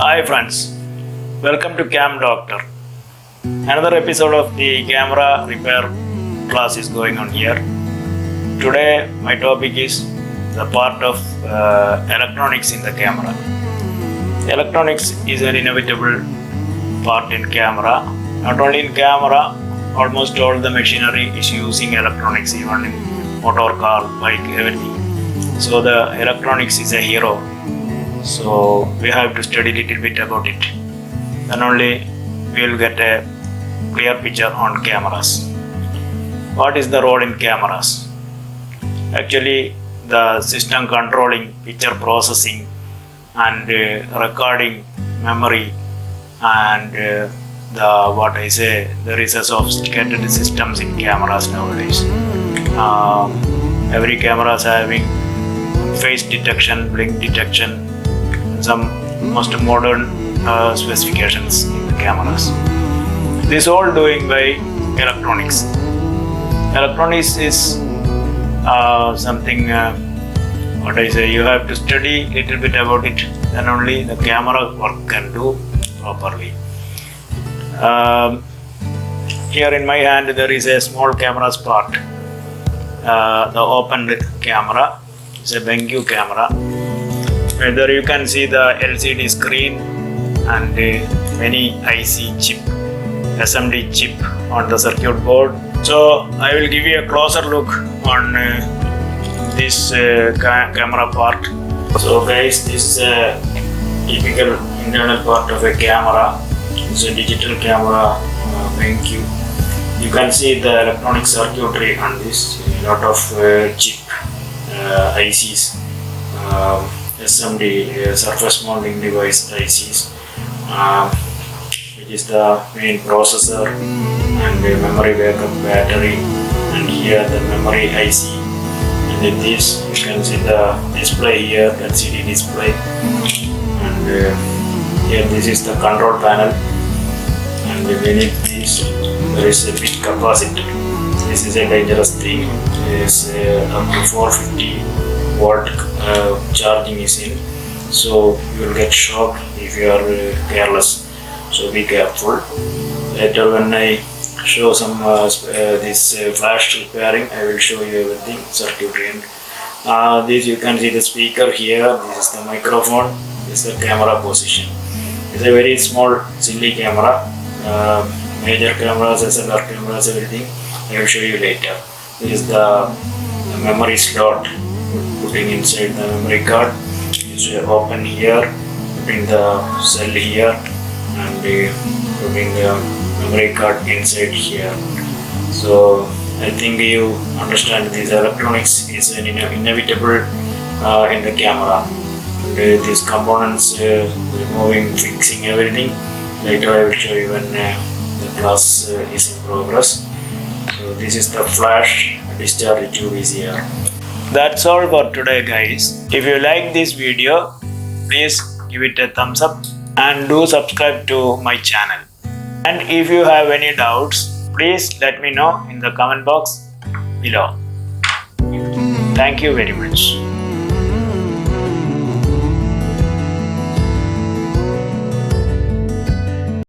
Hi friends, welcome to Cam Doctor. Another episode of the camera repair class is going on here. Today my topic is the part of electronics in the camera. Electronics is an inevitable part in camera. Not only in camera, almost all the machinery is using electronics, even in motor car, bike, everything. So the electronics is a hero. So we have to study a little bit about it. Then only we will get a clear picture on cameras. What is the role in cameras? Actually, the system controlling picture processing and recording memory and there is a sophisticated systems in cameras nowadays. Every camera is having face detection, blink detection, some most modern specifications in the cameras. This all doing by electronics. Electronics is something you have to study a little bit about it, then only the camera work can do properly. Here in my hand there is a small camera's part. The opened camera is a BenQ camera. There you can see the LCD screen and many IC chip, SMD chip on the circuit board. So I will give you a closer look on this camera part. So guys, this is a typical internal part of a camera. It's a digital camera BenQ. You can see the electronic circuitry on this. A lot of chip ICs. SMD surface mounting device ICs, which is the main processor and the memory backup battery, and here the memory IC, and in this you can see the display here, LCD display, and here this is the control panel, and beneath this there is a bit capacitor. This is a dangerous thing. It is up to 450 volt charging is in, so you will get shocked if you are careless, so be careful. Later when I show some this flash repairing, I will show you everything circuitry. And this you can see the speaker here, this is the microphone, this is the camera position. It's a very small silly camera. Major cameras, SLR cameras, everything I will show you later. This is the memory slot. Putting inside the memory card, you open here, putting the cell here, and putting the memory card inside here. So I think you understand this electronics is an inevitable in the camera. And these components, removing, fixing everything. Later I will show you when the class is in progress. So this is the flash discharge tube is here. That's all for today guys. If you like this video, please give it a thumbs up and do subscribe to my channel. And if you have any doubts, please let me know in the comment box below. Thank you very much.